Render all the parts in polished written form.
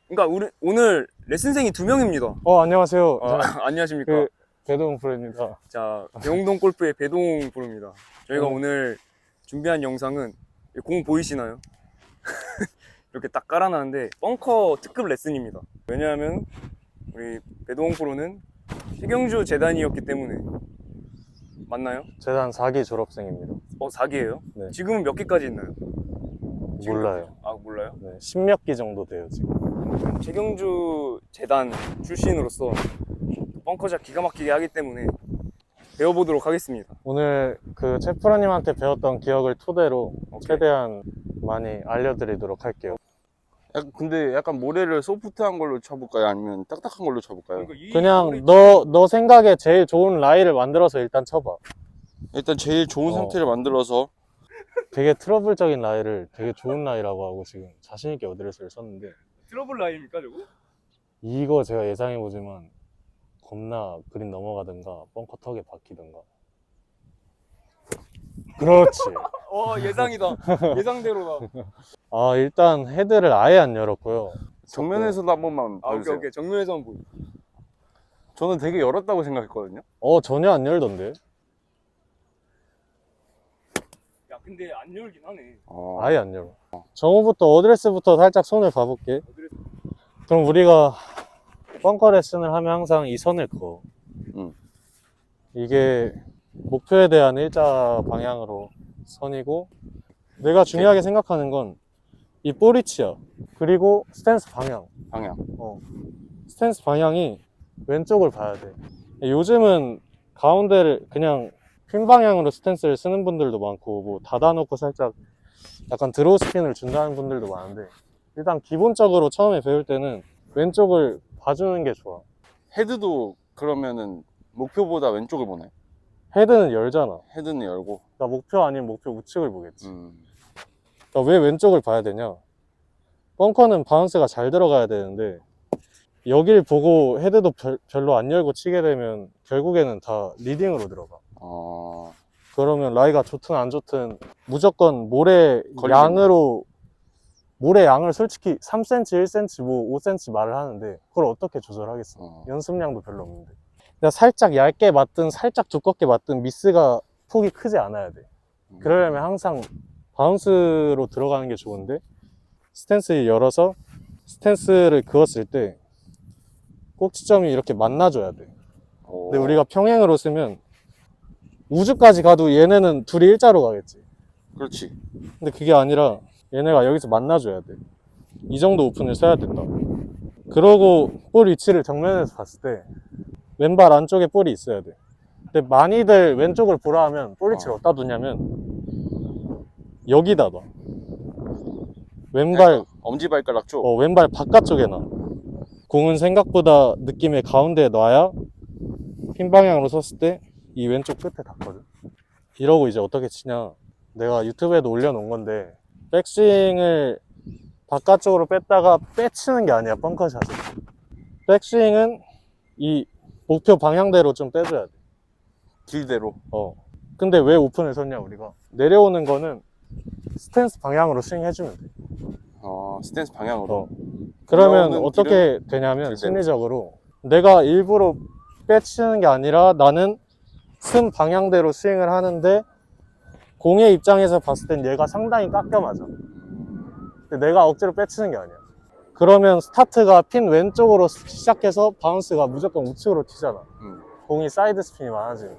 그러니까 우리 오늘 레슨생이 2명입니다. 안녕하세요. 안녕하십니까. 배동 프로입니다. 자, 배홍동 골프의 배동 프로입니다. 저희가 어. 오늘 준비한 영상은 공 보이시나요? 이렇게 딱 깔아놨는데 벙커 특급 레슨입니다. 왜냐하면 우리 배동 프로는 해경주 재단이었기 때문에. 맞나요? 재단 4기 졸업생입니다. 4기예요? 네. 지금은 몇 기까지 있나요? 몰라요. 몰라요? 네, 10몇 기 정도 돼요, 지금. 최경주 재단 출신으로서 벙커샷 기가 막히게 하기 때문에 배워보도록 하겠습니다. 오늘 그 채프로님한테 배웠던 기억을 토대로 최대한 많이 알려드리도록 할게요. 근데 약간 모래를 소프트한 걸로 쳐볼까요? 아니면 딱딱한 걸로 쳐볼까요? 그냥 너 생각에 제일 좋은 라이를 만들어서 일단 쳐봐. 일단 제일 좋은 상태를 만들어서. 되게 트러블적인 라이를 되게 좋은 라이라고 하고 지금 자신있게 어드레스를 썼는데, 트러블 라인입니까 저거? 이거 제가 예상해보지만 겁나 그린 넘어가든가 벙커 턱에 박히든가. 그렇지. 예상이다. 예상대로다. 일단 헤드를 아예 안 열었고요. 정면에서도 한 번만 오케이 봐주세요. 오케이. 정면에서 한번 보여. 저는 되게 열었다고 생각했거든요. 전혀 안 열던데. 야 근데 안 열긴 하네. 아예 안 열어. 정후부터 어드레스부터 살짝 손을 봐볼게. 그럼 우리가 벙커 레슨을 하면 항상 이 선을 그어. 이게 목표에 대한 일자 방향으로 선이고, 내가 중요하게 생각하는 건 이 볼 위치야. 그리고 스탠스 방향. 스탠스 방향이 왼쪽을 봐야 돼. 요즘은 가운데를 그냥 핀 방향으로 스탠스를 쓰는 분들도 많고, 뭐 닫아놓고 살짝 약간 드로우 스핀을 준다는 분들도 많은데, 일단 기본적으로 처음에 배울 때는 왼쪽을 봐주는 게 좋아. 헤드도 그러면은 목표보다 왼쪽을 보나요? 헤드는 열잖아. 헤드는 열고. 그러니까 목표 아닌 목표 우측을 보겠지. 음. 그러니까 왜 왼쪽을 봐야 되냐? 벙커는 바운스가 잘 들어가야 되는데, 여길 보고 헤드도 별로 안 열고 치게 되면 결국에는 다 리딩으로 들어가. 그러면 라이가 좋든 안 좋든 무조건 모래 양을 솔직히 3cm, 1cm, 뭐 5cm 말을 하는데 그걸 어떻게 조절하겠어? 연습량도 별로 없는데. 그냥 살짝 얇게 맞든 살짝 두껍게 맞든 미스가 폭이 크지 않아야 돼. 그러려면 항상 바운스로 들어가는 게 좋은데, 스탠스를 열어서 스탠스를 그었을 때 꼭지점이 이렇게 만나줘야 돼. 근데 우리가 평행으로 쓰면 우주까지 가도 얘네는 둘이 일자로 가겠지. 그렇지. 근데 그게 아니라 얘네가 여기서 만나줘야 돼. 이 정도 오픈을 써야 된다. 그러고 볼 위치를 정면에서 봤을 때 왼발 안쪽에 볼이 있어야 돼. 근데 많이들 왼쪽을 보라 하면 볼 위치를 어디다 두냐면 여기다 놔. 왼발 엄지발가락 쪽. 왼발 바깥쪽에 놔. 공은 생각보다 느낌의 가운데에 놔야 핀 방향으로 섰을 때 이 왼쪽 끝에 닿거든. 이러고 이제 어떻게 치냐, 내가 유튜브에도 올려놓은 건데, 백스윙을 바깥쪽으로 뺐다가 빼치는 게 아니야, 벙커샷은. 백스윙은 이 목표 방향대로 좀 빼줘야 돼. 길대로. 근데 왜 오픈을 섰냐, 우리가? 내려오는 거는 스탠스 방향으로 스윙 해주면 돼. 스탠스 방향으로. 그러면 어떻게 되냐면, 길대로. 심리적으로 내가 일부러 빼치는 게 아니라 나는 쓴 방향대로 스윙을 하는데, 공의 입장에서 봤을 땐 얘가 상당히 깎여 맞아. 근데 내가 억지로 빼치는 게 아니야. 그러면 스타트가 핀 왼쪽으로 시작해서 바운스가 무조건 우측으로 튀잖아. 공이 사이드 스핀이 많아지니까.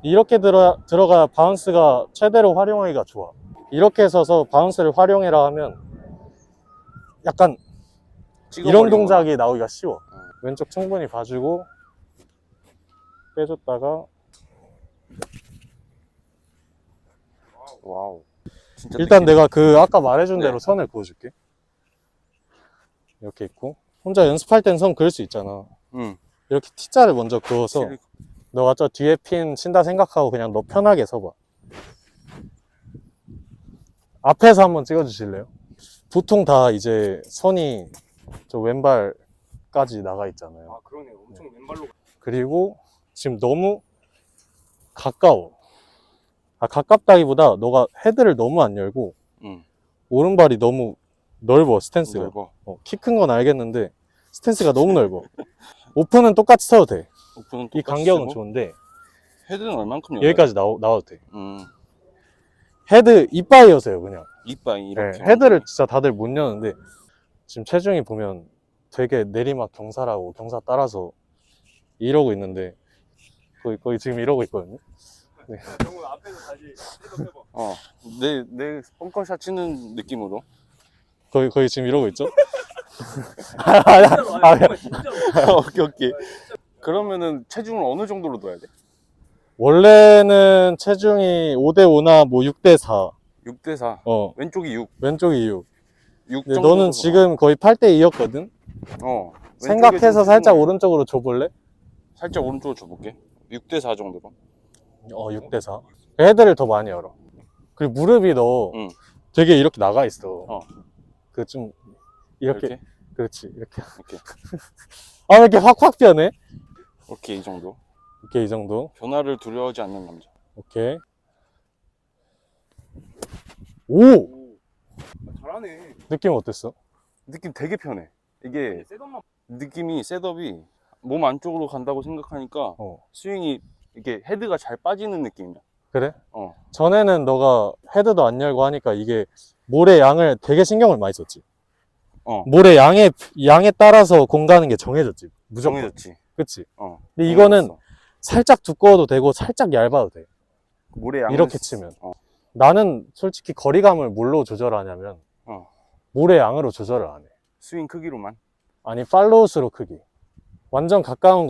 이렇게 들어가야 바운스가 최대로 활용하기가 좋아. 이렇게 서서 바운스를 활용해라 하면 약간 이런 동작이 나오기가 쉬워. 왼쪽 충분히 봐주고 빼줬다가, 와우. 진짜 일단 내가 아까 말해준 대로 선을 그어줄게. 이렇게 있고, 혼자 연습할 땐 선 그을 수 있잖아. 이렇게 T자를 먼저 그어서 너가 저 뒤에 핀 친다 생각하고 그냥 너 편하게 서봐. 앞에서 한번 찍어주실래요? 보통 다 이제 선이 저 왼발까지 나가 있잖아요. 그러네요. 엄청 왼발로. 그리고 지금 너무 가까워. 가깝다기보다 너가 헤드를 너무 안 열고 오른발이 너무 넓어, 스탠스가. 넓어. 키 큰 건 알겠는데 스탠스가 너무 넓어. 오픈은 똑같이 써도 돼. 오픈은 이 똑같이 간격은 쓰고. 좋은데 헤드는 얼만큼 열어요? 여기까지 나와도 돼. 음. 헤드 이빠이여서요, 그냥. 이빠이 네, 이렇게. 헤드를 진짜 다들 못 여는데 지금 체중이 보면 되게 내리막 경사라고 경사 따라서 이러고 있는데 거의 지금 이러고 있거든요. 정우 앞에서 다시 셋업 해봐. 내 벙커샷 치는 느낌으로. 거의 지금 이러고 있죠? 진짜로, 아니, 정말 진짜로. 오케이. 그러면은 체중을 어느 정도로 둬야 돼? 원래는 체중이 5대5나 뭐 6대4. 6대4. 왼쪽이 6. 왼쪽이 6. 6 근데 정도. 너는 지금 거의 8대2였거든? 생각해서 살짝 오른쪽으로 줘볼래? 살짝 오른쪽으로 줘볼게. 6대4 정도로. 6대4. 헤드를 더 많이 열어. 그리고 무릎이 너 응. 되게 이렇게 나가 있어. 그 좀 이렇게. 그렇지, 이렇게. 오케이. 아, 왜 이렇게 확 변해? 오케이, 이 정도. 오케이, 이 정도. 변화를 두려워하지 않는 남자. 오케이. 오! 잘하네. 느낌 어땠어? 느낌 되게 편해. 이게 셋업만. 느낌이 셋업이 몸 안쪽으로 간다고 생각하니까 스윙이 이렇게 헤드가 잘 빠지는 느낌이야. 그래? 어. 전에는 너가 헤드도 안 열고 하니까 이게 볼의 양을 되게 신경을 많이 썼지. 볼의 양에 따라서 공 가는 게 정해졌지. 무조건. 정해졌지. 그치? 어. 근데 이거는 정해졌어. 살짝 두꺼워도 되고 살짝 얇아도 돼. 모래 양을 이렇게 치면. 나는 솔직히 거리감을 뭘로 조절하냐면 볼의 양으로 조절을 안 해. 스윙 크기로만. 아니, 팔로우스로 크기. 완전 가까운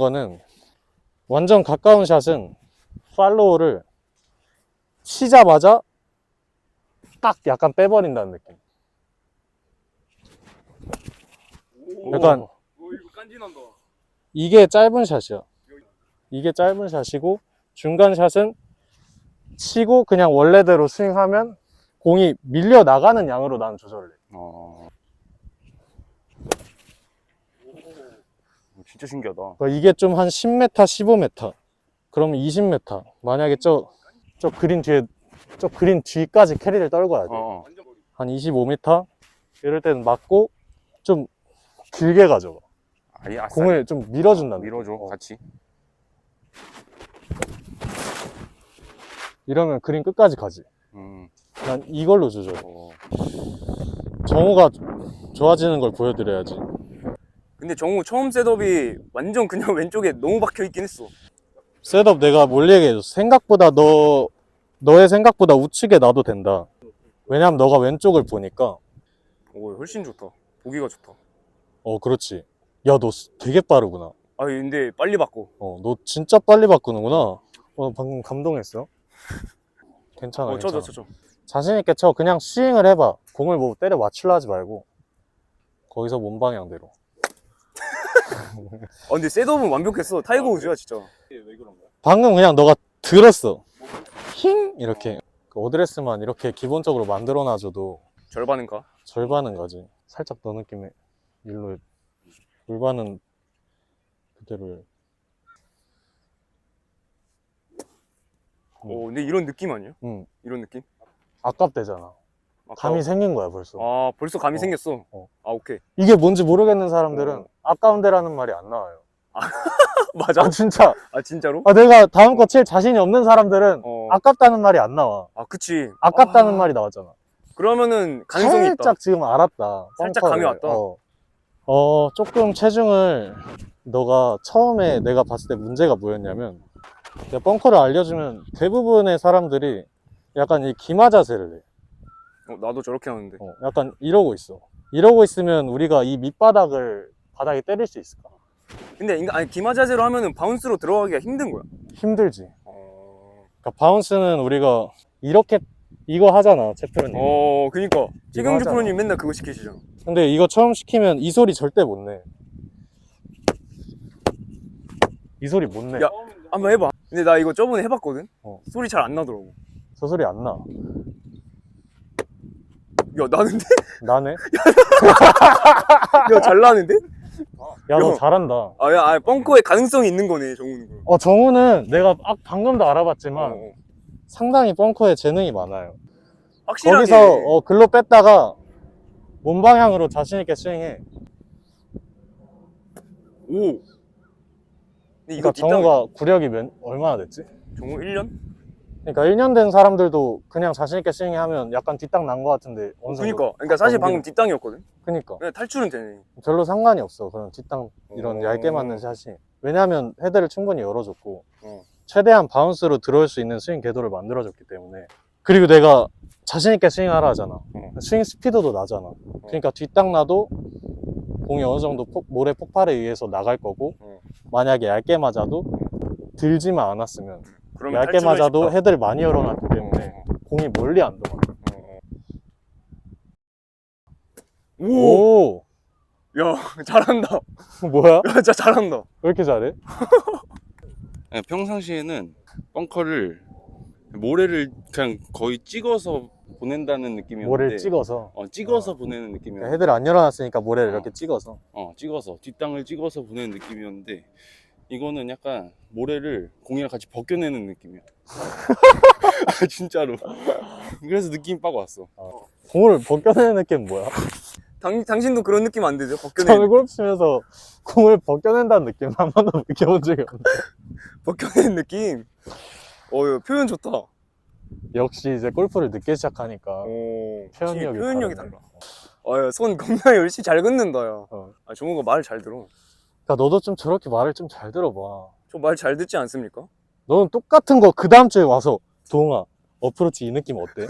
샷은 팔로우를 치자마자 딱 약간 빼버린다는 느낌. 약간 이거 깐지난다. 이게 짧은 샷이야. 이게 짧은 샷이고 중간 샷은 치고 그냥 원래대로 스윙하면 공이 밀려 나가는 양으로 나는 조절을 해. 진짜 신기하다. 그러니까 이게 좀 한 10m, 15m. 그러면 20m. 만약에 저 그린 뒤까지 캐리를 떨궈야 돼. 한 25m? 이럴 때는 맞고 좀 길게 가져가. 공을 좀 밀어준다. 밀어줘, 같이. 이러면 그린 끝까지 가지. 난 이걸로 조절해. 정우가 좋아지는 걸 보여드려야지. 근데 정우 처음 셋업이 완전 그냥 왼쪽에 너무 박혀 있긴 했어. 셋업 내가 뭘 얘기해줬어. 생각보다 너의 생각보다 우측에 놔도 된다. 왜냐면 너가 왼쪽을 보니까. 훨씬 좋다. 보기가 좋다. 그렇지. 야, 너 되게 빠르구나. 근데 빨리 바꿔. 너 진짜 빨리 바꾸는구나. 방금 감동했어. 괜찮아. 쳐. 자신있게 쳐. 그냥 스윙을 해봐. 공을 뭐 때려 맞추려 하지 말고. 거기서 몸 방향대로. 근데 셋업은 완벽했어. 타이거 우즈야, 진짜. 왜 그런 거야? 방금 그냥 너가 들었어. 힝! 이렇게. 그 어드레스만 이렇게 기본적으로 만들어놔줘도 절반은 가? 절반은 가지. 살짝 너 느낌에 일로 골반은 그대로 해. 근데 이런 느낌 아니야? 응. 이런 느낌? 아깝대잖아. 감이 생긴 거야, 벌써. 벌써 감이 생겼어. 오케이. 이게 뭔지 모르겠는 사람들은 아까운데라는 말이 안 나와요. 맞아? 진짜. 진짜로? 내가 다음 거 칠 자신이 없는 사람들은 아깝다는 말이 안 나와. 그치. 아깝다는 말이 나왔잖아. 그러면은 가능성이 살짝 있다. 지금 알았다. 살짝 벙커를. 감이 왔다. 조금 체중을 너가 처음에 내가 봤을 때 문제가 뭐였냐면 내가 벙커를 알려주면 대부분의 사람들이 약간 이 기마 자세를 해. 나도 저렇게 하는데. 약간 이러고 있어. 이러고 있으면 우리가 이 밑바닥을 바닥에 때릴 수 있을까? 근데 기마 자세로 하면은 바운스로 들어가기가 힘든 거야. 힘들지. 그러니까 바운스는 우리가 이렇게 이거 하잖아, 채프로님. 그니까 최경주 하잖아. 프로님 맨날 그거 시키시잖아. 근데 이거 처음 시키면 이 소리 절대 못 내. 이 소리 못 내. 야, 한번 해봐. 근데 나 이거 저번에 해봤거든? 소리 잘 안 나더라고. 저 소리 안 나. 야, 나는데? 나네? 야, 잘 나는데? 야, 너 야. 잘한다. 벙커에 가능성이 있는 거네, 정우는. 정우는 내가 방금도 알아봤지만 상당히 벙커에 재능이 많아요. 확실하게. 거기서 글로 뺐다가 몸 방향으로 자신 있게 스윙해. 오. 근데 그러니까 이거 정우가 구력이 얼마나 됐지? 정우 1년? 그러니까 1년 된 사람들도 그냥 자신 있게 스윙하면 약간 뒷땅 난 것 같은데 어느 정도. 그러니까 사실 넘기는- 방금 뒷땅이었거든. 그러니까 그냥 탈출은 되네. 별로 상관이 없어. 그런 뒷땅 이런 어. 얇게 맞는 샷이. 왜냐하면 헤드를 충분히 열어줬고 어. 최대한 바운스로 들어올 수 있는 스윙 궤도를 만들어줬기 때문에. 그리고 내가 자신 있게 스윙하라 하잖아. 스윙 스피드도 나잖아. 그러니까 뒷땅 나도 공이 어느 정도 모래 폭발에 의해서 나갈 거고 만약에 얇게 맞아도 들지만 않았으면 그러면 얇게 탈출을 맞아도 쉽다. 헤드를 많이 열어놨기 때문에 공이 멀리 안 도망가. 오. 오, 야, 잘한다. 뭐야? 야, 진짜 잘한다. 왜 이렇게 잘해? 네, 평상시에는 벙커를 모래를 그냥 거의 찍어서 보낸다는 느낌이었는데 모래를 찍어서. 찍어서 보내는 느낌이었는데 헤드를 안 열어놨으니까 모래를 이렇게 찍어서. 찍어서 뒷땅을 찍어서 보내는 느낌이었는데 이거는 약간 모래를 공이랑 같이 벗겨내는 느낌이야. 아, 진짜로. 그래서 느낌이 빡 왔어. 공을 벗겨내는 느낌 뭐야? 당신도 그런 느낌 안 되죠? 저는 벗겨내는, 골프 치면서 공을 벗겨낸다는 느낌 한 번도 느껴본 적이 없는데. 벗겨내는 느낌? 야, 표현 좋다. 역시 이제 골프를 늦게 시작하니까 오, 표현력이 표현력이 다르네. 달라. 야, 손 겁나 열심히 잘 긋는다, 야. 아, 정우가 말 잘 들어. 그러니까 너도 좀 저렇게 말을 좀 잘 들어봐. 저 말 잘 듣지 않습니까? 너는 똑같은 거 그 다음 주에 와서 도웅아 어프로치 이 느낌 어때?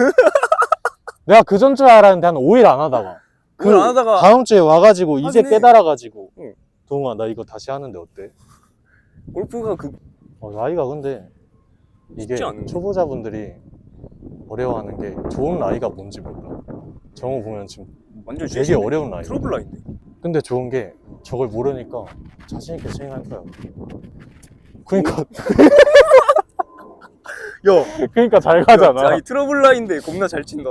내가 그 전 주에 알았는데 한 5일 안 하다가 그걸 안 하다가 다음 주에 와가지고 이제 하긴 해. 깨달아가지고 응. 도웅아 나 이거 다시 하는데 어때? 골프가 나이가 근데 이게 쉽지 않은데. 초보자분들이 어려워하는 게 좋은 나이가 뭔지 몰라. 정우 보면 지금 완전 되게 쉐시네. 어려운 나이. 트러블 라인데. 근데 좋은 게 저걸 모르니까 자신 있게 스윙할 거야. 그러니까 그러니까 잘 가잖아. 야, 이 트러블 라인데 겁나 잘 친다.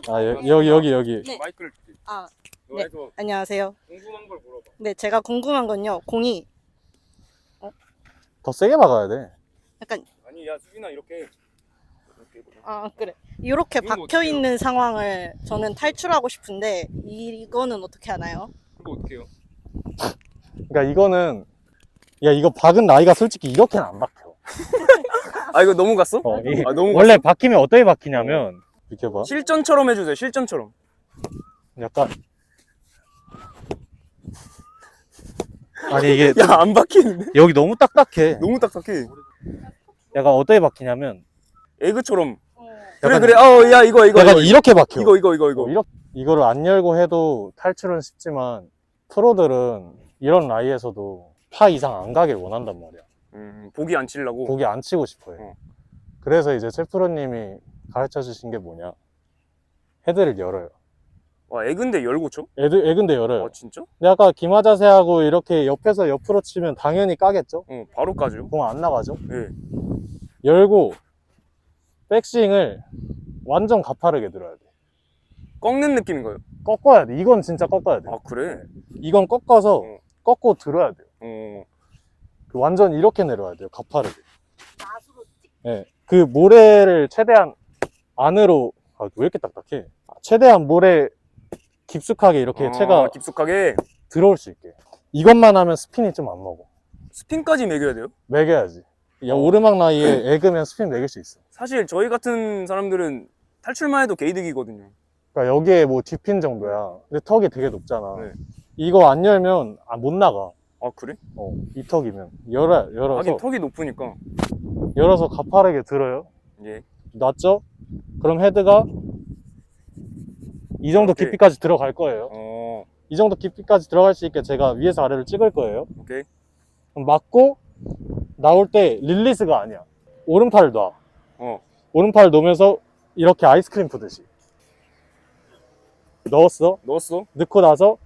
아 여기. 네. 마이크를 아, 너가 네. 해서 안녕하세요. 궁금한 걸 물어봐. 네, 제가 궁금한 건요. 공이 더 세게 박아야 돼. 약간 아니, 야, 수빈아, 이렇게. 그래. 이렇게 이건 박혀 어떡해요? 있는 상황을 저는 탈출하고 싶은데 이거는 어떻게 하나요? 그거 어떡해요? 그러니까 이거는 이거 박은 나이가 솔직히 이렇게는 안 박혀. 아, 이거 너무 갔어? 이게 아, 너무 원래 박히면 어떻게 박히냐면 비켜봐. 실전처럼 해주세요, 실전처럼. 약간 아니 이게 야, 안 박히는데? 여기 너무 딱딱해. 너무 딱딱해. 약간 어떻게 박히냐면 에그처럼. 약간 그래. 야, 이거. 약간 이렇게 박혀. 이거. 이거를 안 열고 해도 탈출은 쉽지만 프로들은 이런 라이에서도 파 이상 안 가길 원한단 말이야. 보기 안 치려고. 고기 안 치고 싶어 해. 그래서 이제 최 프로님이 가르쳐 주신 게 뭐냐, 헤드를 열어요. 와, 에그인데 열고 쳐? 애근데 열어요. 아, 진짜? 근데 아까 기마 자세하고 이렇게 옆에서 옆으로 치면 당연히 까겠죠? 바로 까죠. 공 안 나가죠? 예. 열고 백스윙을 완전 가파르게 들어야 돼. 꺾는 느낌인가요? 꺾어야 돼. 이건 진짜 꺾어야 돼. 아, 그래? 이건 꺾어서 어. 꺾고 들어야 돼요. 완전 이렇게 내려야 돼요. 가파르게. 네. 그 모래를 최대한 안으로, 왜 이렇게 딱딱해? 최대한 모래 깊숙하게 이렇게 채가 깊숙하게. 들어올 수 있게. 이것만 하면 스핀이 좀 안 먹어. 스핀까지 매겨야 돼요? 매겨야지. 오르막 나이에 애그면 스핀 매길 수 있어. 사실 저희 같은 사람들은 탈출만 해도 개이득이거든요. 그러니까 여기에 뭐 뒷핀 정도야. 근데 턱이 되게 높잖아. 네. 이거 안 열면 못 나가. 아, 그래? 이 턱이면 열어서 하긴 턱이 높으니까. 열어서 가파르게 들어요. 예. 놨죠? 그럼 헤드가 이 정도 오케이. 깊이까지 들어갈 거예요. 이 정도 깊이까지 들어갈 수 있게 제가 위에서 아래로 찍을 거예요. 오케이. 그럼 맞고 나올 때 릴리스가 아니야. 오른팔을 놔. 오른팔을 놓으면서 이렇게 아이스크림 푸듯이 넣었어. 넣고 나서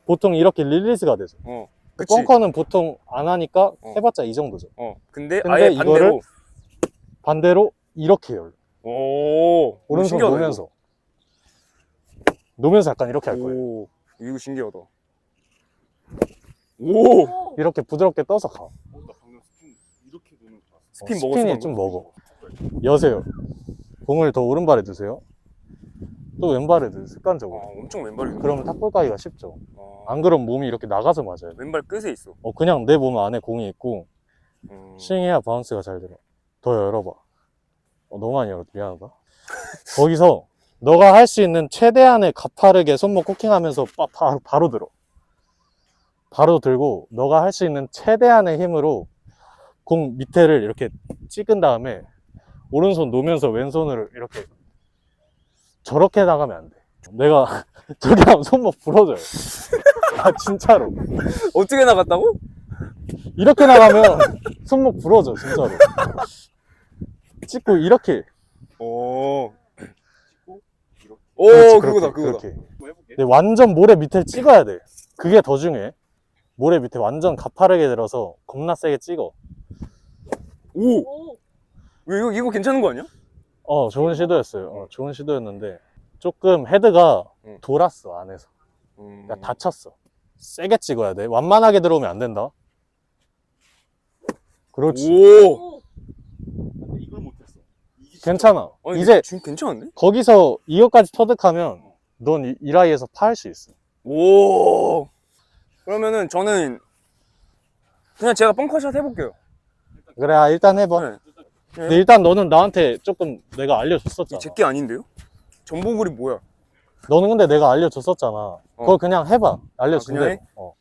보통 이렇게 릴리스가 되죠. 그치. 벙커는 보통 안 하니까 해봤자 이 정도죠. 근데 근데 아예 이거를 반대로 이렇게 열려. 오른손 신기하다, 놓으면서 놓으면서 약간 이렇게 할 이거. 거예요. 이거 신기하다. 오! 이렇게 부드럽게 떠서 가. 나 방금 스핀 이렇게 도는 거 봤어. 스핀 먹었어. 스핀이 좀 먹어. 여세요. 공을 더 오른발에 두세요. 또 왼발에 들 습관적으로. 엄청 왼발이. 그러면 탁볼 가기가 쉽죠. 아, 안 그러면 몸이 이렇게 나가서 맞아야 돼. 왼발 끝에 있어. 그냥 내 몸 안에 공이 있고 스윙해야 바운스가 잘 들어. 더 열어봐. 너무 많이 열었다. 미안하다. 거기서 너가 할 수 있는 최대한의 가파르게 손목 코킹하면서 바로 들어. 바로 들고 너가 할 수 있는 최대한의 힘으로 공 밑에를 이렇게 찍은 다음에 오른손 놓으면서 왼손으로 이렇게 저렇게 나가면 안 돼. 내가 저기 하면 손목 부러져요. 아 진짜로. 어떻게 나갔다고? 이렇게 나가면 손목 부러져 진짜로. 찍고 이렇게. 오, 그렇지, 그거다, 그렇게, 그거다. 그렇게. 근데 완전 모래 밑에 찍어야 돼. 그게 더 중요해. 모래 밑에 완전 가파르게 들어서 겁나 세게 찍어. 오! 왜 이거 괜찮은 거 아니야? 좋은 시도였어요. 좋은 시도였는데 조금 헤드가 응. 돌았어 안에서. 그러니까 음. 다쳤어. 세게 찍어야 돼. 완만하게 들어오면 안 된다. 그렇지. 오! 근데 이걸 못했어. 괜찮아. 아니, 이제 지금 괜찮은데? 거기서 이거까지 터득하면 넌 이 라이에서 파할 수 있어. 오! 그러면은 저는 그냥 제가 벙커샷 해볼게요. 그래, 일단 해봐. 네. 근데 일단 너는 나한테 조금 내가 알려줬었잖아. 제게 아닌데요? 정보글이 뭐야? 너는 근데 내가 알려줬었잖아. 그걸 그냥 해봐. 알려준 그냥 대로.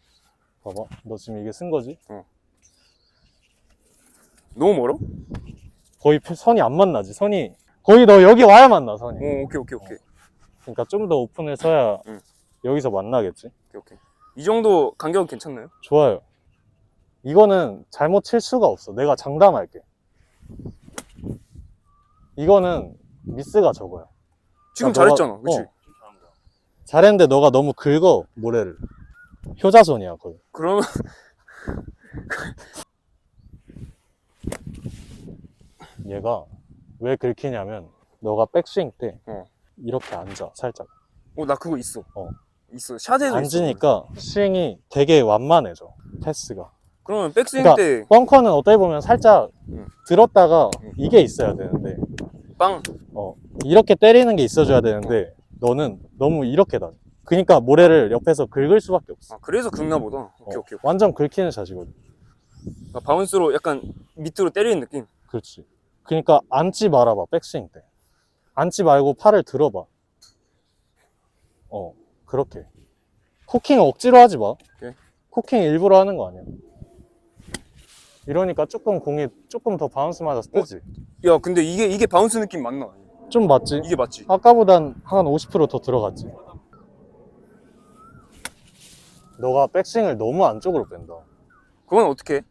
봐봐. 너 지금 이게 쓴 거지? 너무 멀어? 거의 선이 안 만나지. 선이 거의 너 여기 와야 만나 선이. 오케이. 그러니까 좀 더 오픈을 서야 응. 여기서 만나겠지. 오케이. 이 정도 간격은 괜찮나요? 좋아요. 이거는 잘못 칠 수가 없어. 내가 장담할게. 이거는 미스가 적어요. 지금 그러니까 잘했잖아, 너가- 그치? 잘했는데 너가 너무 긁어 모래를. 효자손이야 거의. 그러면 얘가 왜 긁히냐면 너가 백스윙 때 어. 이렇게 앉아 살짝. 나 그거 있어. 어. 있어. 샷에도 앉으니까 스윙이 되게 완만해져. 패스가. 그러면 백스윙 그러니까 때 벙커는 어떻게 보면 살짝 응. 들었다가 응. 이게 있어야 되는데 빵. 이렇게 때리는 게 있어줘야 되는데 너는 너무 이렇게 다. 그러니까 모래를 옆에서 긁을 수밖에 없어. 그래서 긁나 보다. 오케이. 완전 긁히는 샷이거든. 그러니까 바운스로 약간 밑으로 때리는 느낌. 그렇지. 그러니까 앉지 말아봐 백스윙 때. 앉지 말고 팔을 들어봐. 그렇게. 코킹 억지로 하지 마. 오케이. 코킹 일부러 하는 거 아니야. 이러니까 공이 조금 더 바운스 맞아서 뜨지. 야, 근데 이게 바운스 느낌 맞나? 좀 맞지? 이게 맞지? 아까보단 한 50% 더 들어갔지. 너가 백스윙을 너무 안쪽으로 뺀다. 그건 어떻게 해?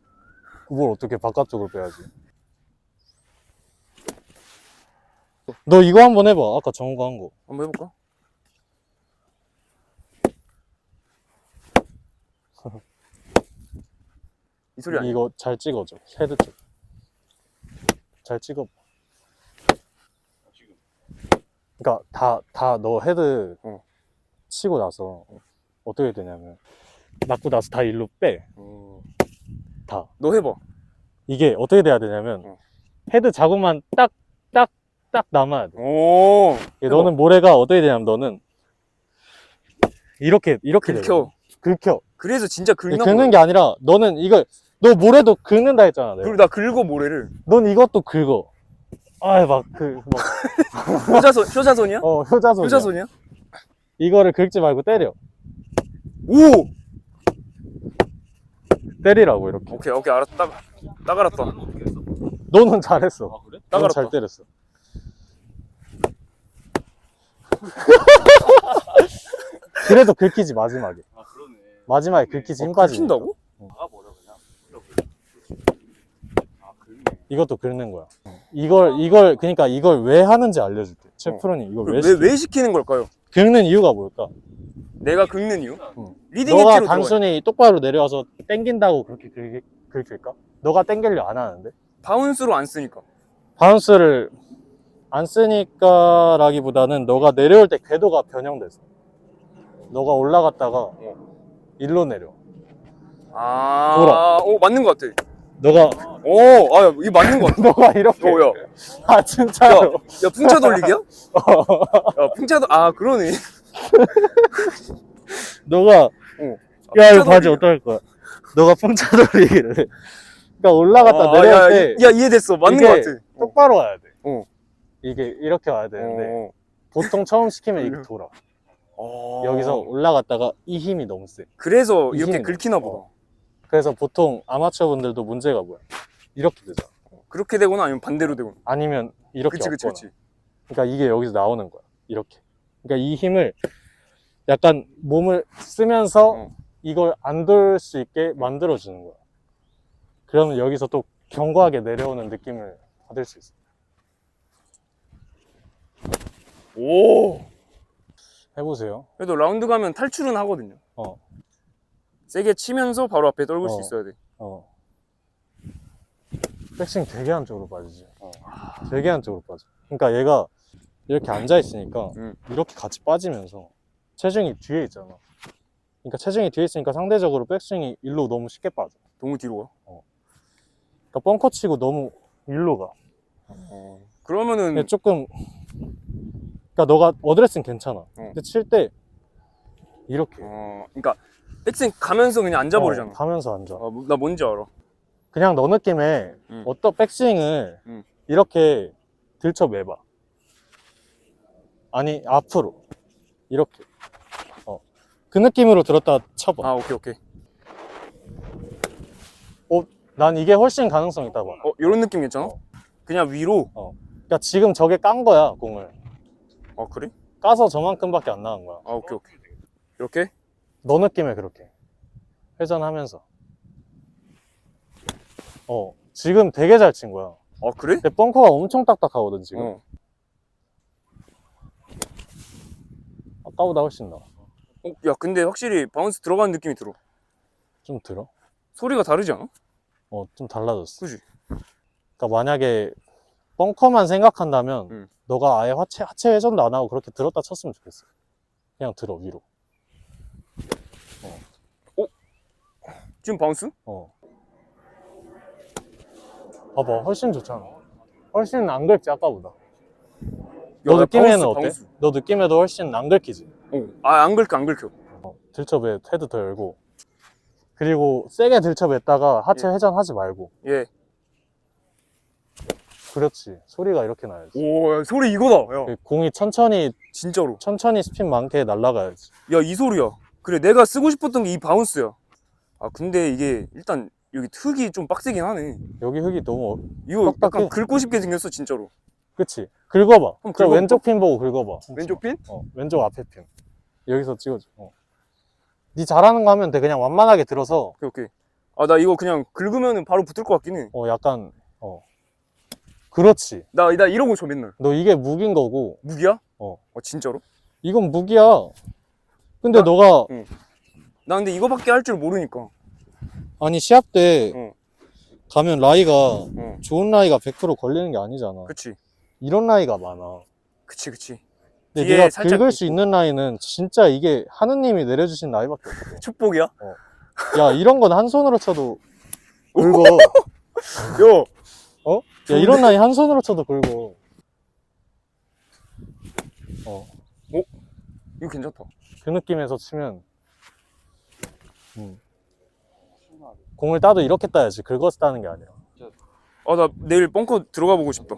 그걸 어떻게 바깥쪽으로 빼야지? 너 이거 한번 해봐. 아까 정우가 한 거. 한번 해볼까? 이 소리 아니야? 이거 잘 찍어줘. 헤드 쪽. 잘 찍어. 그러니까 다 너 헤드 치고 나서 어떻게 되냐면 맞고 나서 다 일로 빼. 다. 너 해봐. 이게 어떻게 돼야 되냐면 헤드 자국만 딱 남아야 돼. 오. 너는 모래가 어떻게 되냐면 너는 이렇게 긁혀. 긁혀. 그래서 진짜 긁나 긁는 보다. 게 아니라 너는 이걸 너 모래도 긁는다 했잖아. 내가. 그리고 나 긁어 모래를. 넌 이것도 긁어. 효자손이야? 효자손이야. 효자손이야? 이거를 긁지 말고 때려. 오! 때리라고 이렇게. 오케이 알았다. 딱 알았다. 너는 잘했어. 그래? 딱 넌 잘 알았다. 때렸어. 그래도 긁히지 마지막에. 그러네. 마지막에 긁히지 힘 빠지. 긁힌다고? 나가버려 그냥. 긁네. 이것도 긁는 거야. 그러니까 이걸 왜 하는지 알려줄게. 최프로님 이걸 왜 왜 시키는 걸까요? 긁는 이유가 뭘까? 내가 긁는 이유? 응. 리딩 너가 엣지로 단순히 똑바로 내려와서 땡긴다고 그렇게 긁힐까? 너가 땡기려 안 하는데? 바운스로 안 쓰니까. 바운스를 안 쓰니까 라기보다는 너가 내려올 때 궤도가 변형돼서 너가 올라갔다가 일로 내려. 아, 돌아. 맞는 것 같아. 너가 이게 맞는 거 같아. 너가 이렇게 야, 아 진짜로 야, 풍차 돌리기야? 야, 그러네. 너가 야, 야 이거 풍차 바지 돌리기야. 어떨 거야? 너가 풍차 돌리기를 그러니까 올라갔다 야, 내려올 때 야, 이해됐어. 맞는 이게 거 같아. 똑바로 와야 돼. 어. 이게 이렇게 와야 되는데 어. 보통 처음 시키면 이렇게 돌아. 여기서 올라갔다가 이 힘이 너무 세. 그래서 이 이렇게 힘이 긁히나 보다. 그래서 보통 아마추어 분들도 문제가 뭐야? 이렇게 되잖아. 그렇게 되거나 아니면 반대로 되거나. 아니면 이렇게 그치. 없거나. 그러니까 이게 여기서 나오는 거야. 이렇게. 그러니까 이 힘을 약간 몸을 쓰면서 어. 이걸 안 돌 수 있게 만들어 주는 거야. 그러면 여기서 또 견고하게 내려오는 느낌을 받을 수 있어. 오. 해보세요. 그래도 라운드 가면 탈출은 하거든요. 세게 치면서 바로 앞에 떨굴 수 있어야 돼. 백스윙 되게 한쪽으로 빠지지. 되게 한쪽으로 빠져. 그러니까 얘가 이렇게 앉아 있으니까 이렇게 같이 빠지면서 체중이 뒤에 있잖아. 그러니까 체중이 뒤에 있으니까 상대적으로 백스윙이 일로 너무 쉽게 빠져. 너무 뒤로 가. 그러니까 벙커 치고 너무 일로 가. 그러면은 근데 조금 그러니까 너가 어드레스는 괜찮아. 근데 칠 때 이렇게 그러니까 백스윙 가면서 그냥 앉아버리잖아. 가면서 앉아. 나 뭔지 알아. 그냥 너 느낌에 어떤 백스윙을 이렇게 들쳐매봐. 아니 앞으로 이렇게 그 느낌으로 들었다 쳐봐. 오케이. 난 이게 훨씬 가능성 있다고 봐. 이런 느낌 괜찮아? 그냥 위로? 그러니까 지금 저게 깐 거야 공을. 그래? 까서 저만큼밖에 안 나간 거야. 오케이. 이렇게? 너 느낌에 그렇게 회전하면서. 지금 되게 잘 친 거야. 그래? 근데 벙커가 엄청 딱딱하거든 지금. 아까보다 훨씬 나아. 야, 근데 확실히 바운스 들어가는 느낌이 들어. 좀 들어? 소리가 다르지 않아? 좀 달라졌어. 그지? 그러니까 만약에 벙커만 생각한다면 너가 아예 하체 회전도 안 하고 그렇게 들었다 쳤으면 좋겠어. 그냥 들어 위로. 지금 바운스? 봐봐 훨씬 좋잖아. 훨씬 안 긁지 아까보다. 야, 너 느낌에는 바운스, 어때? 바운스. 너 느낌에도 훨씬 안 긁히지? 안 긁혀. 들쳐배 헤드 더 열고 그리고 세게 들쳐뱉다가 하체 예. 회전하지 말고. 예. 그렇지. 소리가 이렇게 나야지. 야, 소리 이거다. 야, 공이 천천히 진짜로. 스핀 많게 날아가야지. 야, 이 소리야. 그래, 내가 쓰고 싶었던 게 이 바운스야. 근데 이게 일단 여기 흙이 좀 빡세긴 하네. 여기 흙이 너무 이거 딱딱해. 약간 긁고 싶게 생겼어, 진짜로. 그치? 긁어봐. 한번 저 긁어볼까? 왼쪽 핀 보고 긁어봐. 왼쪽 핀? 왼쪽 앞에 핀. 여기서 찍어줘. 니 잘하는 거 하면 돼. 그냥 완만하게 들어서. 오케이. 나 이거 그냥 긁으면 바로 붙을 것 같긴 해. 약간 그렇지. 나 이러고 줘, 맨날. 너 이게 무기인 거고. 무기야? 진짜로? 이건 무기야. 근데 나- 너가 나 근데 이거밖에 할 줄 모르니까. 아니 시합 때 가면 라이가 어. 좋은 라이가 100% 걸리는 게 아니잖아. 그치. 이런 라이가 많아. 그치. 근데 뒤에 네가 살짝 긁을 수 있고. 있는 라이는 진짜 이게 하느님이 내려주신 라이밖에 없어. 축복이야? 야 이런 건 한 손으로 쳐도 긁어. 야, 야 이런 라이 한 손으로 쳐도 긁어. 이거 괜찮다. 그 느낌에서 치면 공을 따도 이렇게 따야지. 긁어서 따는 게 아니라. 나 내일 벙커 들어가 보고 싶다.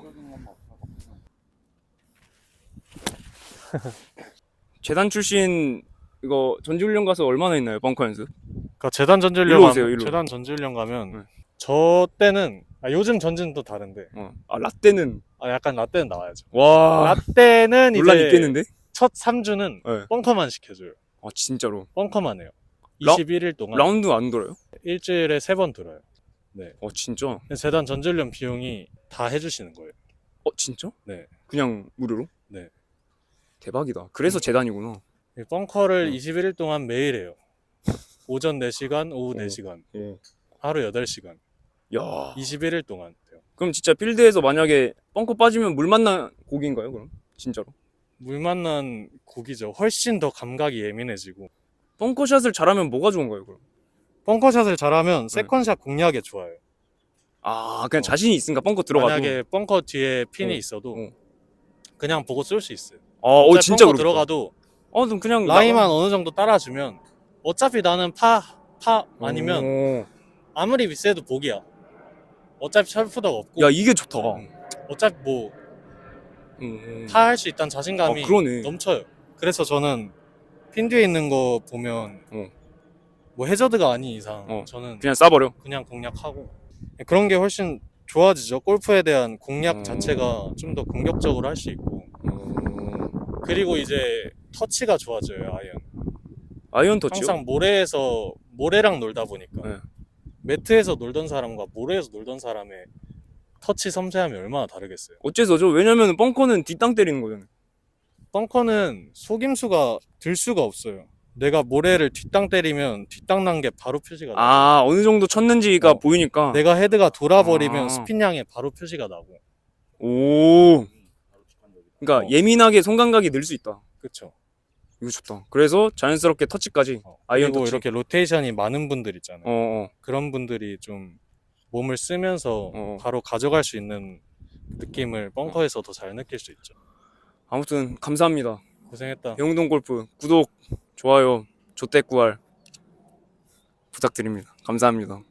재단 출신 이거 전지훈련 가서 얼마나 했나요, 벙커 연습? 그러니까 재단 전지훈련 일로 오세요, 일로. 재단 전지훈련 가면 네. 저 때는 요즘 전지는 또 다른데 라떼는 약간 라떼는 나와야죠. 와 라떼는 논란 이제 있겠는데? 첫 3주는 네. 벙커만 시켜줘요. 진짜로. 벙커만 해요. 라- 21일 동안 라운드 안 돌아요? 일주일에 3번 들어요. 네. 진짜? 근데 재단 전지훈련 비용이 다 해주시는 거예요. 진짜? 네. 그냥 무료로? 네. 대박이다. 그래서 재단이구나. 벙커를 21일 동안 매일 해요. 오전 4시간, 오후 4시간, 하루 8시간. 야. 21일 동안 돼요. 그럼 진짜 필드에서 만약에 벙커 빠지면 물 만난 곡인가요, 그럼? 진짜로? 물 만난 곡이죠. 훨씬 더 감각이 예민해지고. 벙커샷을 잘하면 뭐가 좋은 거예요, 그럼? 벙커샷을 잘하면 세컨샷 공략에 좋아요. 아 그냥 자신이 있으니까 벙커 들어가도. 만약에 벙커 뒤에 핀이 어. 있어도 어. 그냥 보고 쏠 수 있어요. 어 진짜 벙커 그렇겠다. 들어가도 그럼 그냥 라이만 어느 정도 따라주면 어차피 나는 파 아니면 오. 아무리 미스해도 복이야. 어차피 철푸덕 없고 야 이게 좋다. 어차피 뭐 음. 파 할 수 있다는 자신감이 그러네. 넘쳐요. 그래서 저는 핀 뒤에 있는 거 보면 뭐 해저드가 아닌 이상 저는 그냥 쏴버려. 그냥 공략하고 그런 게 훨씬 좋아지죠. 골프에 대한 공략 자체가 좀 더 공격적으로 할 수 있고 그리고 이제 터치가 좋아져요. 아이언 터치요? 항상 모래랑 놀다 보니까 네. 매트에서 놀던 사람과 모래에서 놀던 사람의 터치 섬세함이 얼마나 다르겠어요. 어째서죠? 왜냐면 벙커는 뒷땅 때리는 거잖아요. 벙커는 속임수가 들 수가 없어요. 내가 모래를 뒷땅 때리면 뒷땅 난 게 바로 표시가 나고 아 어느 정도 쳤는지가 보이니까. 내가 헤드가 돌아버리면 아. 스핀량에 바로 표시가 나고 오. 그러니까 예민하게 손감각이 늘 수 있다. 그쵸. 이거 좋다. 그래서 자연스럽게 터치까지. 아이언 그리고 터치. 이렇게 로테이션이 많은 분들 있잖아요. 어. 그런 분들이 좀 몸을 쓰면서 바로 가져갈 수 있는 느낌을 벙커에서 더 잘 느낄 수 있죠. 아무튼 감사합니다. 고생했다. 영동 골프 구독, 좋아요, 조댓구알 부탁드립니다. 감사합니다.